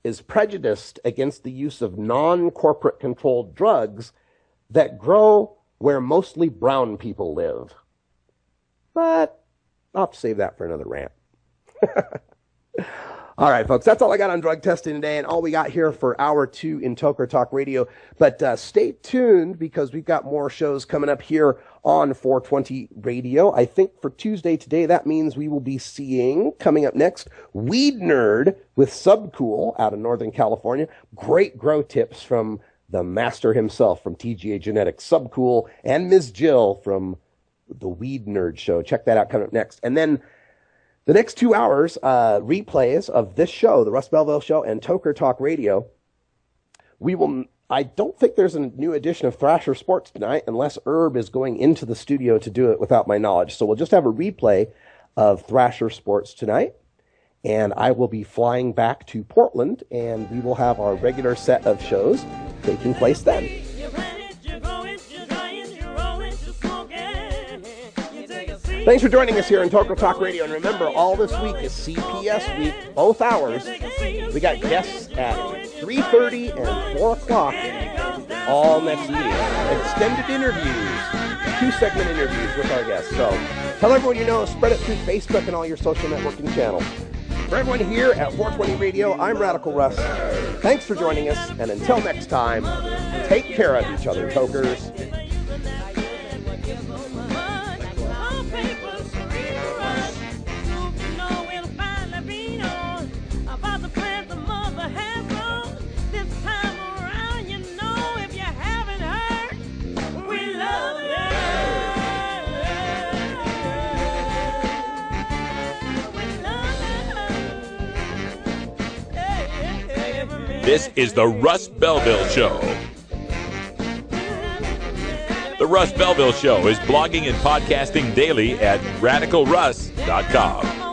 Speaker 11: is prejudiced against the use of non-corporate controlled drugs that grow where mostly brown people live. But I'll have to save that for another rant. All right, folks, that's all I got on drug testing today and all we got here for hour 2 in Toker Talk Radio. But stay tuned because we've got more shows coming up here on 420 Radio. I think for Tuesday today, that means we will be seeing, coming up next, Weed Nerd with Subcool out of Northern California. Great grow tips from the master himself from TGA Genetics, Subcool, and Ms. Jill from the Weed Nerd Show. Check that out coming up next. And then the next 2 hours, replays of this show, the Russ Belville Show and Toker Talk Radio. I don't think there's a new edition of Thrasher Sports tonight unless Herb is going into the studio to do it without my knowledge. So we'll just have a replay of Thrasher Sports tonight. And I will be flying back to Portland and we will have our regular set of shows taking place then. Thanks for joining us here in Toker Talk Radio. And remember, all this week is CPS week, both hours. We got guests at 3:30 and 4 o'clock all next week. Extended interviews, 2-segment interviews with our guests. So tell everyone you know, spread it through Facebook and all your social networking channels. For everyone here at 420 Radio, I'm Radical Russ. Thanks for joining us. And until next time, take care of each other, Tokers.
Speaker 1: This is the Russ Belville Show. The Russ Belville Show is blogging and podcasting daily at RadicalRuss.com.